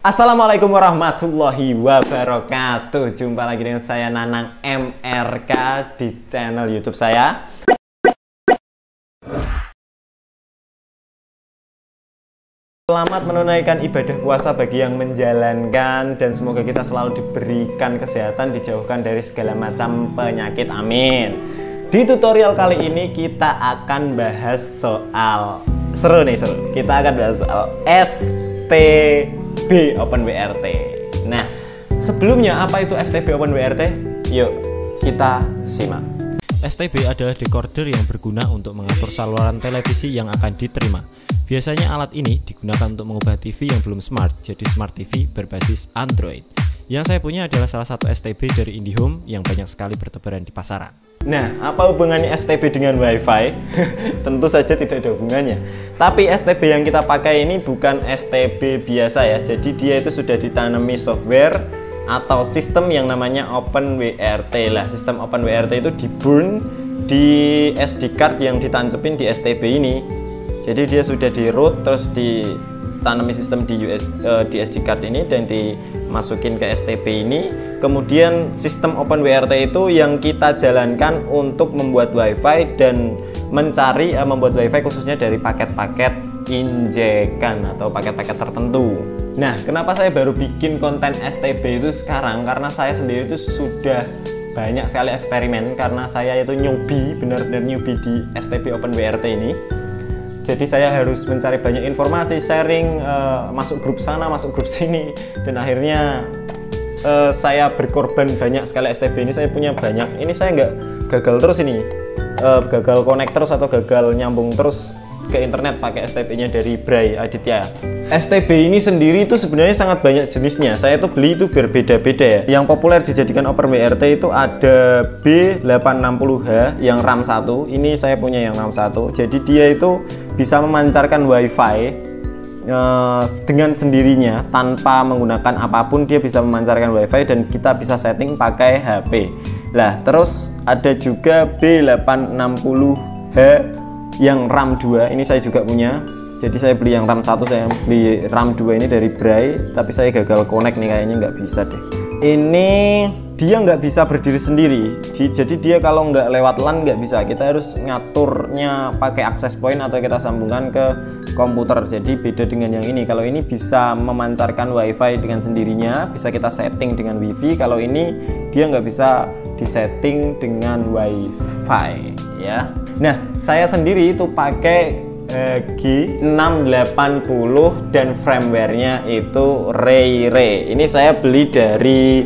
Assalamualaikum warahmatullahi wabarakatuh. Jumpa lagi dengan saya Nanang MRK di channel YouTube saya. Selamat menunaikan ibadah puasa bagi yang menjalankan, dan semoga kita selalu diberikan kesehatan, dijauhkan dari segala macam penyakit, amin. Di tutorial kali ini kita akan bahas soal seru. Kita akan bahas soal STB OpenWRT. Nah, sebelumnya apa itu STB OpenWRT? Yuk kita simak. STB adalah decoder yang berguna untuk mengatur saluran televisi yang akan diterima. Biasanya alat ini digunakan untuk mengubah TV yang belum smart jadi smart TV berbasis Android. Yang saya punya adalah salah satu STB dari IndiHome yang banyak sekali bertebaran di pasaran. Nah, apa hubungannya STB dengan WiFi? Tentu saja tidak ada hubungannya. Tapi STB yang kita pakai ini bukan STB biasa ya. Jadi dia itu sudah ditanami software atau sistem yang namanya OpenWRT lah. Sistem OpenWRT itu di-burn di SD card yang ditancepin di STB ini. Jadi dia sudah di root terus ditanami sistem di SD card ini dan dimasukin ke STB ini. Kemudian sistem OpenWRT itu yang kita jalankan untuk membuat WiFi dan mencari membuat WiFi khususnya dari paket-paket injekan atau paket-paket tertentu. Nah, kenapa saya baru bikin konten STB itu sekarang? Karena saya sendiri itu sudah banyak sekali eksperimen karena saya itu newbie, benar-benar newbie di STB OpenWRT ini. Jadi saya harus mencari banyak informasi, sharing, masuk grup sana, masuk grup sini, dan akhirnya saya berkorban banyak sekali STB ini. Saya punya banyak, ini saya nggak gagal terus ini, gagal connect terus atau gagal nyambung terus ke internet pakai STB-nya dari Bray Aditya. STB ini sendiri itu sebenarnya sangat banyak jenisnya. Saya tuh beli itu berbeda-beda ya. Yang populer dijadikan OpenWRT itu ada B860H yang RAM 1. Ini saya punya yang RAM 1. Jadi dia itu bisa memancarkan WiFi dengan sendirinya tanpa menggunakan apapun. Dia bisa memancarkan WiFi dan kita bisa setting pakai HP. Lah, terus ada juga B860H yang RAM 2. Ini saya juga punya. Jadi saya beli yang RAM 1, saya beli RAM 2 ini dari Bray, tapi saya gagal connect nih, kayaknya nggak bisa deh. Ini dia nggak bisa berdiri sendiri. Jadi dia kalau nggak lewat LAN nggak bisa. Kita harus ngaturnya pakai access point atau kita sambungkan ke komputer. Jadi beda dengan yang ini. Kalau ini bisa memancarkan WiFi dengan sendirinya, bisa kita setting dengan WiFi. Kalau ini dia nggak bisa disetting dengan WiFi ya. Nah, saya sendiri itu pakai G680 dan firmware-nya itu Ray. Ini saya beli dari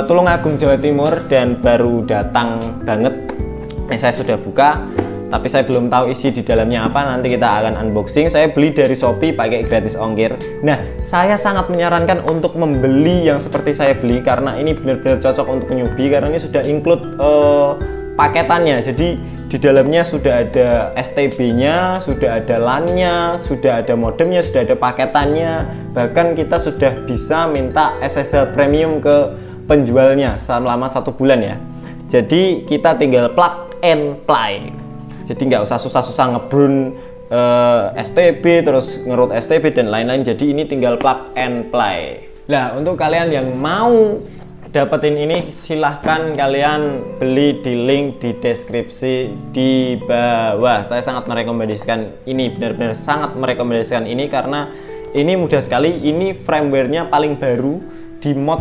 Tulungagung, Jawa Timur dan baru datang banget. Saya sudah buka, tapi saya belum tahu isi di dalamnya apa. Nanti kita akan unboxing. Saya beli dari Shopee pakai gratis ongkir. Nah, saya sangat menyarankan untuk membeli yang seperti saya beli karena ini benar-benar cocok untuk newbie karena ini sudah include paketannya. Jadi di dalamnya sudah ada STB-nya, sudah ada LAN-nya, sudah ada modemnya, sudah ada paketannya. Bahkan kita sudah bisa minta SSH premium ke penjualnya selama 1 bulan ya. Jadi kita tinggal plug and play. Jadi nggak usah susah-susah ngebrun STB terus ngerut STB dan lain-lain. Jadi ini tinggal plug and play. Nah, untuk kalian yang mau dapetin ini silahkan kalian beli di link di deskripsi di bawah. Saya sangat merekomendasikan ini, benar-benar sangat merekomendasikan ini karena ini mudah sekali. Ini firmware-nya paling baru, dimod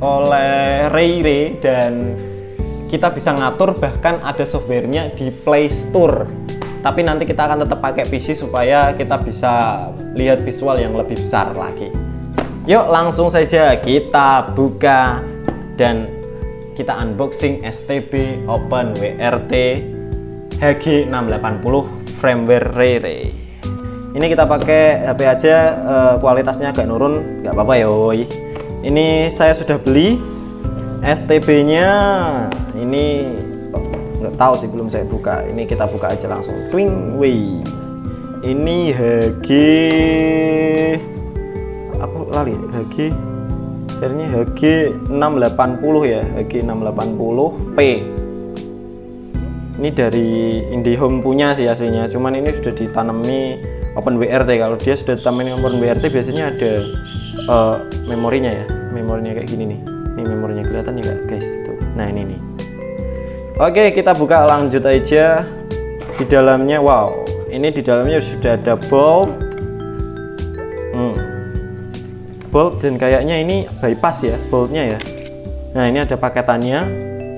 oleh Ray dan kita bisa ngatur, bahkan ada software-nya di Play Store. Tapi nanti kita akan tetap pakai PC supaya kita bisa lihat visual yang lebih besar lagi. Yuk langsung saja kita buka dan kita unboxing STB OpenWRT HG680 firmware Ray. Ini kita pakai HP aja, kualitasnya agak nurun, nggak apa-apa yoi. Ini saya sudah beli STB-nya. Ini nggak tahu sih, belum saya buka. Ini kita buka aja langsung. Twing way. Ini HG, aku lali HG. Serinya HG680 ya, HG680P. Ini dari IndiHome punya sih aslinya, cuman ini sudah ditanami OpenWRT. Kalau dia sudah ditanami OpenWRT biasanya ada memorinya ya, memorinya kayak gini nih. Ini memorinya kelihatan ya nggak guys? Tuh. Nah ini nih. Oke, kita buka lanjut aja. Di dalamnya, wow, ini di dalamnya sudah ada bolt, bolt dan kayaknya ini bypass ya, boltnya ya. Nah ini ada paketannya.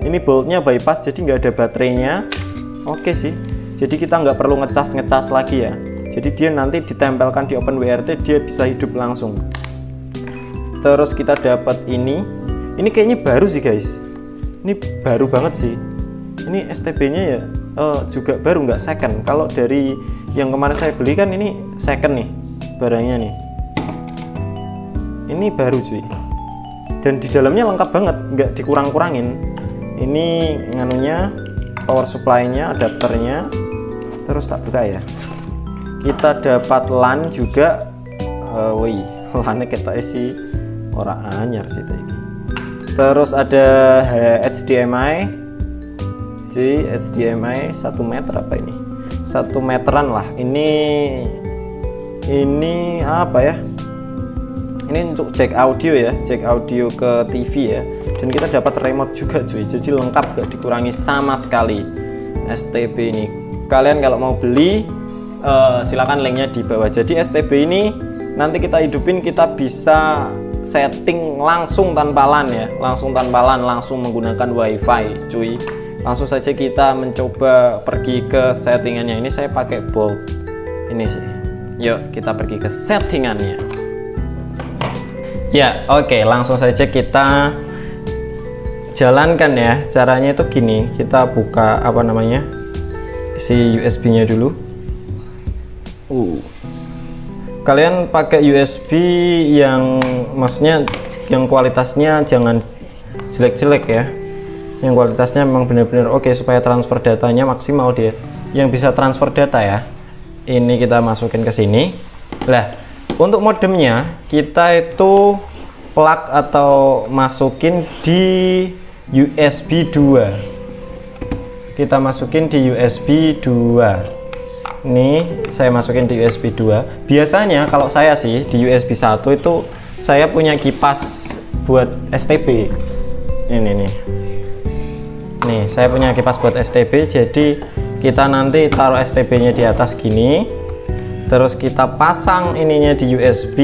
Ini boltnya bypass, jadi nggak ada baterainya. Oke sih. Jadi kita nggak perlu ngecas lagi ya. Jadi dia nanti ditempelkan di OpenWRT, dia bisa hidup langsung. Terus kita dapat ini. Ini kayaknya baru sih guys. Ini baru banget sih. Ini STB-nya ya juga baru, nggak second. Kalau dari yang kemarin saya beli kan ini second nih barangnya nih. Ini baru cuy. Dan di dalamnya lengkap banget, nggak dikurang-kurangin. Ini nganunya, power supply-nya, adapternya. Terus tak buka ya. Kita dapat LAN juga. Wih, LAN-nya kita isi orang anyar sih tadi. Terus ada HDMI. HDMI 1 meter apa ini? 1 meteran lah. Ini apa ya? Ini untuk jack audio ya, jack audio ke TV ya. Dan kita dapat remote juga cuy. Jadi lengkap, gak dikurangi sama sekali STB ini. Kalian kalau mau beli silakan linknya di bawah. Jadi STB ini nanti kita hidupin, kita bisa setting langsung tanpa LAN ya, langsung menggunakan WiFi cuy. Langsung saja kita mencoba pergi ke settingannya. Ini saya pakai bolt ini sih. Yuk kita pergi ke settingannya. Ya oke, langsung saja kita jalankan ya. Caranya itu gini, kita buka apa namanya, si USB nya dulu. Kalian pakai USB yang maksudnya yang kualitasnya jangan jelek-jelek ya, yang kualitasnya memang benar-benar oke supaya transfer datanya maksimal dia. Yang bisa transfer data ya, ini kita masukin ke sini. Lah untuk modemnya kita itu plug atau masukin di USB 2. Kita masukin di USB 2. Nih saya masukin di USB 2. Biasanya kalau saya sih di USB 1 itu saya punya kipas buat STB. Ini nih. Nih saya punya kipas buat STB. Jadi kita nanti taruh STB nya di atas gini. Terus kita pasang ininya di USB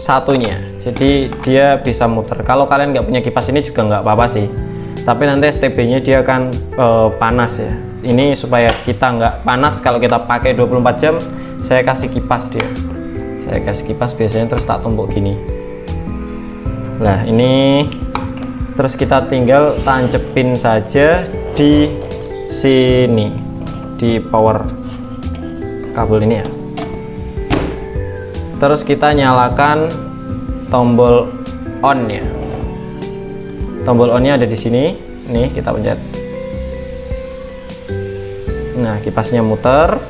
satunya. Jadi dia bisa muter. Kalau kalian nggak punya kipas ini juga nggak apa-apa sih. Tapi nanti STB nya dia akan panas ya. Ini supaya kita nggak panas kalau kita pakai 24 jam. Saya kasih kipas dia. Saya kasih kipas biasanya terus tak tumpuk gini. Nah ini terus kita tinggal tancepin saja di sini, di power kabel ini ya. Terus kita nyalakan tombol on ya. Tombol onnya ada di sini. Nih kita pencet. Nah kipasnya muter.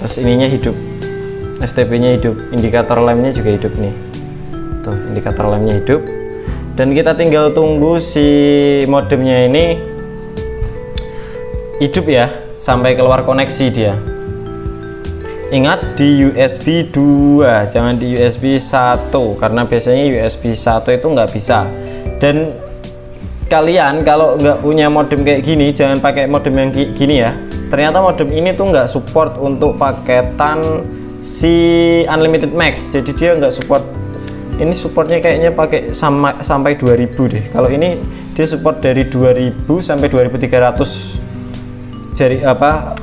Terus ininya hidup. STB nya hidup. Indikator lampnya juga hidup nih. Tuh indikator lampnya hidup. Dan kita tinggal tunggu si modemnya ini hidup ya, sampai keluar koneksi dia. Ingat di USB 2, jangan di USB 1, karena biasanya USB 1 itu nggak bisa. Dan kalian kalau nggak punya modem kayak gini, jangan pakai modem yang gini ya. Ternyata modem ini tuh nggak support untuk paketan si Unlimited Max, jadi dia nggak support. Ini supportnya kayaknya pakai sampai 2000 deh. Kalau ini dia support dari 2000 sampai 2300 jari apa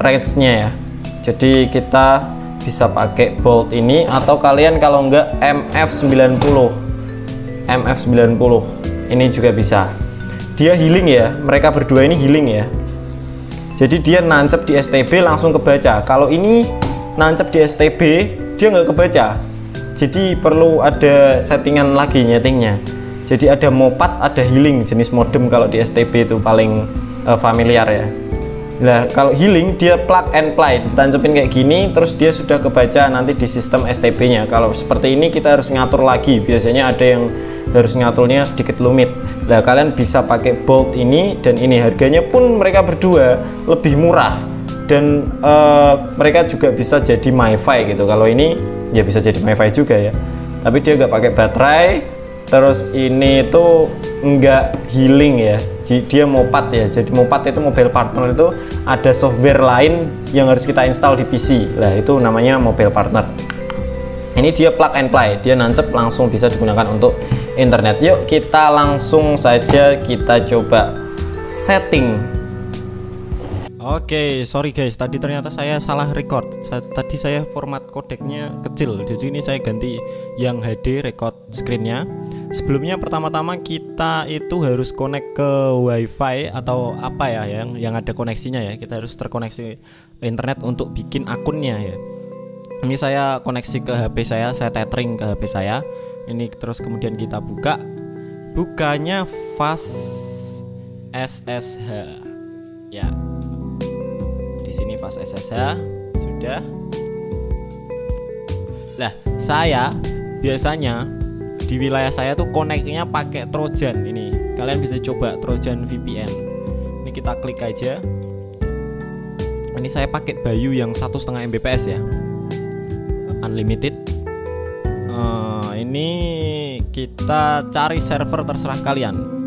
range-nya ya. Jadi kita bisa pakai bolt ini, atau kalian kalau enggak MF90 ini juga bisa. Dia healing ya, mereka berdua ini healing ya. Jadi dia nancep di STB langsung kebaca. Kalau ini nancep di STB dia nggak kebaca. Jadi perlu ada settingan lagi nyetingnya. Jadi ada MO4, ada healing jenis modem kalau di STB itu paling familiar ya. Nah kalau healing dia plug and play, ditancepin kayak gini, terus dia sudah kebaca nanti di sistem STB nya. Kalau seperti ini kita harus ngatur lagi, biasanya ada yang harus ngaturnya sedikit rumit. Nah kalian bisa pakai bolt ini, dan ini harganya pun mereka berdua lebih murah dan mereka juga bisa jadi MiFi gitu. Kalau ini ya bisa jadi MiFi juga ya, tapi dia nggak pakai baterai. Terus ini tuh nggak healing ya, dia Mopat ya. Jadi Mopat itu mobile partner itu ada software lain yang harus kita install di PC. Lah itu namanya mobile partner. Ini dia plug and play, dia nancep langsung bisa digunakan untuk internet. Yuk kita langsung saja kita coba setting. Oke, sorry guys, tadi ternyata saya salah record. Tadi saya format kodeknya kecil, jadi ini saya ganti yang HD record screennya. Sebelumnya pertama-tama kita itu harus connect ke WiFi atau apa ya yang ada koneksinya ya. Kita harus terkoneksi internet untuk bikin akunnya ya. Ini saya koneksi ke HP saya tethering ke HP saya. Ini terus kemudian kita bukanya fast SSH ya. Sini pas SSH sudah. Lah, saya biasanya di wilayah saya tuh koneknya pakai Trojan ini. Kalian bisa coba Trojan VPN. Ini kita klik aja. Ini saya pakai Bayu yang 1,5 Mbps ya. Unlimited. Ini kita cari server terserah kalian.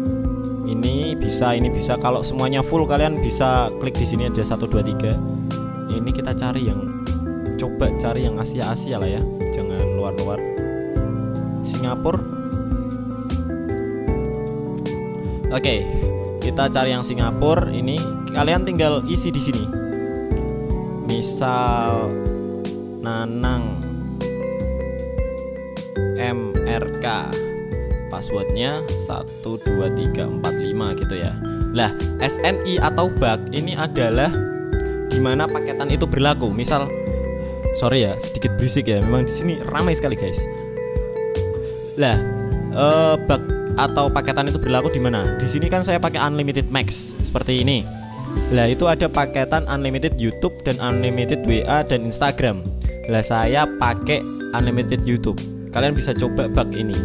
Ini bisa. Kalau semuanya full kalian bisa klik di sini ada 1 2 3. Ini kita coba cari yang Asia lah ya, jangan luar-luar. Singapura. Oke, kita cari yang Singapura. Ini kalian tinggal isi di sini. Misal Nanang MRK. Passwordnya 12345 gitu ya. Lah, SNI atau bug ini adalah dimana paketan itu berlaku. Misal, sorry ya, sedikit berisik ya. Memang di sini ramai sekali guys. Lah, bug atau paketan itu berlaku di mana? Di sini kan saya pakai unlimited max seperti ini. Lah, itu ada paketan unlimited YouTube dan unlimited WA dan Instagram. Lah, saya pakai unlimited YouTube. Kalian bisa coba bug ini.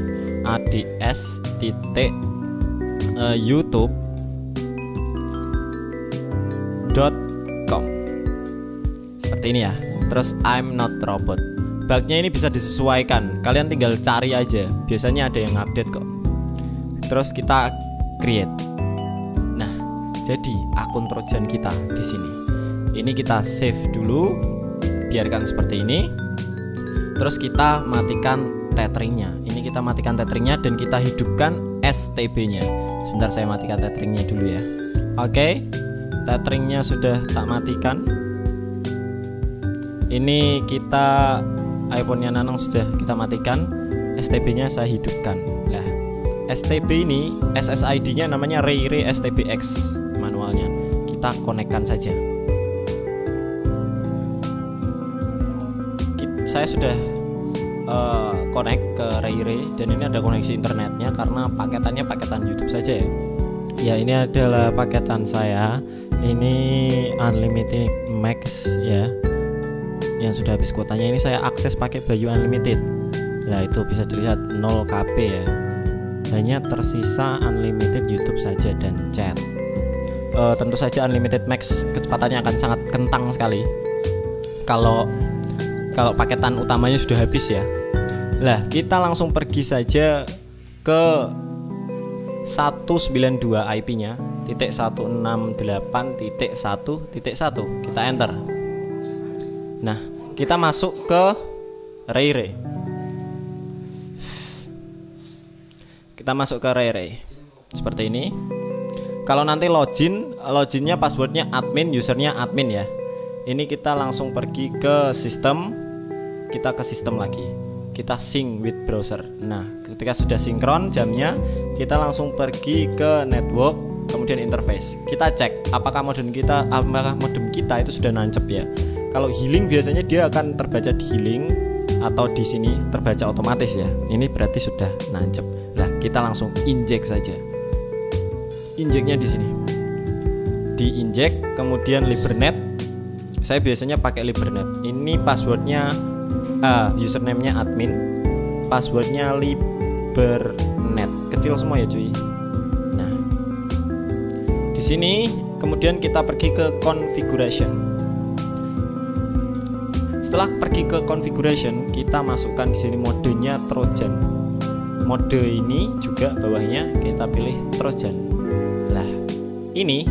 ads.youtube.com seperti ini ya. Terus I'm not robot. Bugnya ini bisa disesuaikan. Kalian tinggal cari aja. Biasanya ada yang update kok. Terus kita create. Nah, jadi akun Trojan kita di sini. Ini kita save dulu. Biarkan seperti ini. Terus kita matikan tetheringnya. Ini kita matikan tetheringnya dan kita hidupkan STB-nya. Sebentar saya matikan tetheringnya dulu ya. Oke, tetheringnya sudah tak matikan. Ini kita iPhone-nya Nanang sudah kita matikan. STB-nya saya hidupkan. Nah, STB ini SSID-nya namanya RayRay STBX manualnya. Kita konekkan saja. Saya sudah connect ke RayRay dan ini ada koneksi internetnya karena paketannya paketan YouTube saja ya. Ya, ini adalah paketan saya. Ini unlimited max ya. Yang sudah habis kuotanya ini saya akses pakai Bayu Unlimited. Nah, itu bisa dilihat 0 KB ya. Hanya tersisa unlimited YouTube saja dan chat. Tentu saja unlimited max kecepatannya akan sangat kentang sekali. Kalau paketan utamanya sudah habis ya. Lah, kita langsung pergi saja ke 192 IP-nya .168.1.1. Kita enter. Nah, kita masuk ke RayRay. Kita masuk ke RayRay seperti ini. Kalau nanti loginnya passwordnya admin, usernya admin ya. Ini kita langsung pergi ke sistem. Kita ke sistem lagi. Kita sync with browser. Nah, ketika sudah sinkron jamnya, kita langsung pergi ke network, kemudian interface. Kita cek apakah modem kita itu sudah nancep ya. Kalau healing biasanya dia akan terbaca di healing atau di sini terbaca otomatis ya. Ini berarti sudah nancep. Nah, kita langsung inject saja. Injeknya di sini. Di-inject, kemudian Libernet. Saya biasanya pakai Libernet. Ini passwordnya username-nya admin, passwordnya Libernet. Kecil semua ya cuy. Nah, di sini kemudian kita pergi ke configuration. Setelah pergi ke configuration, kita masukkan di sini modenya Trojan. Mode ini juga bawahnya kita pilih Trojan. Lah, ini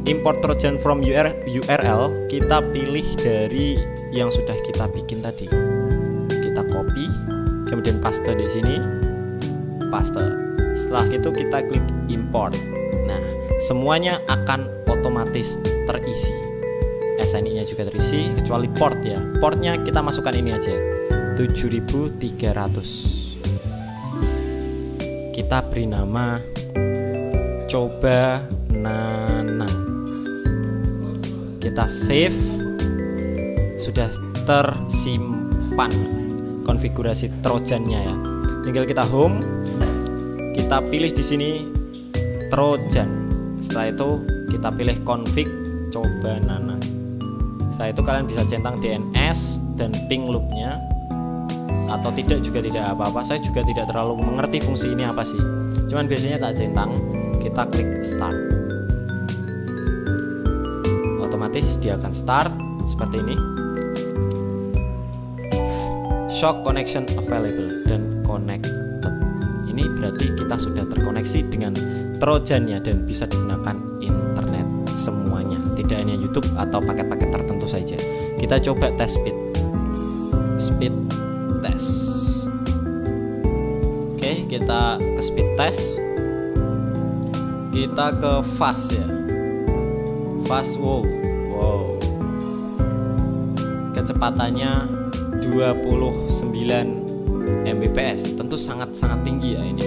import Trojan from URL, kita pilih dari yang sudah kita bikin tadi. Kita copy, kemudian paste di sini, paste. Setelah itu kita klik import. Nah, semuanya akan otomatis terisi. SNI-nya juga terisi, kecuali port ya. Portnya kita masukkan ini aja, 7300. Kita beri nama Coba Nanang. Kita save. Sudah tersimpan konfigurasi Trojannya ya. Tinggal kita home. Kita pilih di sini Trojan. Setelah itu kita pilih config Coba Nanang. Setelah itu kalian bisa centang DNS dan ping loopnya, atau tidak juga tidak apa-apa. Saya juga tidak terlalu mengerti fungsi ini apa sih, cuman biasanya tak centang. Kita klik start, otomatis dia akan start seperti ini. Show connection available dan connected. Ini berarti kita sudah terkoneksi dengan Trojannya dan bisa digunakan internet semuanya, tidak hanya YouTube atau paket-paket tertentu saja. Kita coba tes speed test. Oke, kita ke speed test. Kita ke fast ya. Fast, wow. Kecepatannya 29 Mbps. Tentu sangat-sangat tinggi ya ini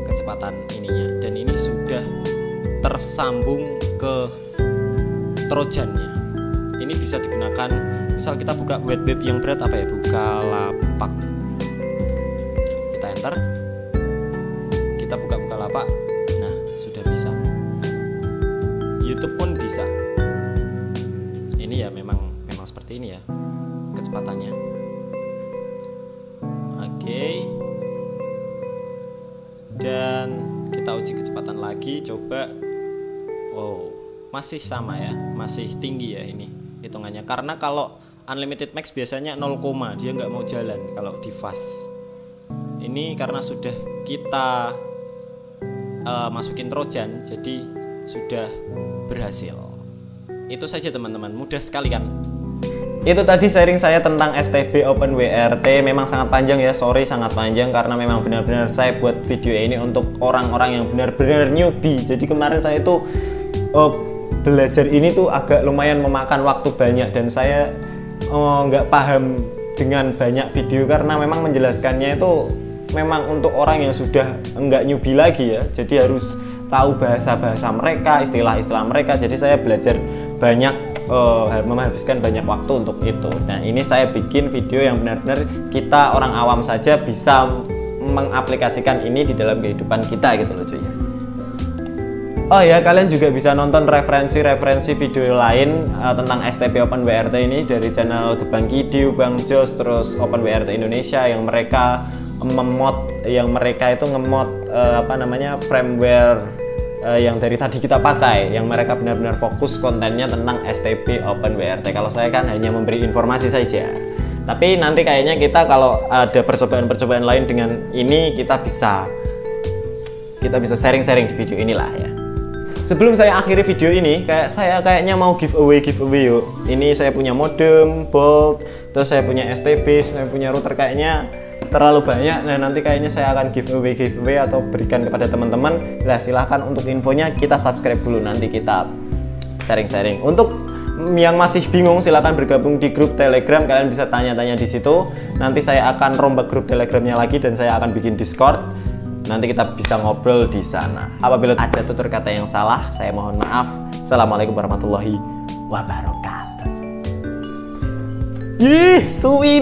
kecepatan ininya, dan ini sudah tersambung ke Trojannya. Ini bisa digunakan, misal kita buka web yang berat, apa ya, Bukalapak. Kita enter, kita buka Bukalapak. Nah, sudah bisa. YouTube pun bisa. Ini ya memang seperti ini ya kecepatannya. Oke. Dan kita uji kecepatan lagi, coba. Wow, masih sama ya, masih tinggi ya ini hitungannya. Karena kalau unlimited max biasanya 0, dia nggak mau jalan kalau di fast. Ini karena sudah kita masukin Trojan, jadi sudah berhasil. Itu saja teman-teman, mudah sekali kan? Itu tadi sharing saya tentang STB OpenWRT. Memang sangat panjang ya, sorry sangat panjang karena memang benar-benar saya buat video ini untuk orang-orang yang benar-benar newbie. Jadi kemarin saya itu belajar ini tuh agak lumayan memakan waktu banyak, dan saya nggak paham dengan banyak video karena memang menjelaskannya itu memang untuk orang yang sudah nggak newbie lagi ya. Jadi harus tahu bahasa-bahasa mereka, istilah-istilah mereka. Jadi saya belajar banyak, menghabiskan banyak waktu untuk itu. Nah, ini saya bikin video yang benar-benar kita orang awam saja bisa mengaplikasikan ini di dalam kehidupan kita gitu loh cuy. Oh ya, kalian juga bisa nonton referensi video lain tentang STB OpenWRT ini dari channel Gebang Kidiu, Bang Jos, terus OpenWRT Indonesia yang mereka itu ngemod firmware yang dari tadi kita pakai, yang mereka benar-benar fokus kontennya tentang STB OpenWRT. Kalau saya kan hanya memberi informasi saja. Tapi nanti kayaknya kita kalau ada percobaan-percobaan lain dengan ini, kita bisa sharing-sharing di video inilah ya. Sebelum saya akhiri video ini, saya kayaknya mau giveaway yuk. Ini saya punya modem, bolt, terus saya punya STB, saya punya router, kayaknya terlalu banyak. Nah, nanti kayaknya saya akan giveaway atau berikan kepada teman-teman. Nah, silahkan untuk infonya kita subscribe dulu, nanti kita sharing-sharing. Untuk yang masih bingung, silahkan bergabung di grup Telegram. Kalian bisa tanya-tanya di situ. Nanti saya akan rombak grup Telegramnya lagi dan saya akan bikin Discord. Nanti kita bisa ngobrol di sana. Apabila ada tutur kata yang salah, saya mohon maaf. Assalamualaikum warahmatullahi wabarakatuh. Ih, suwi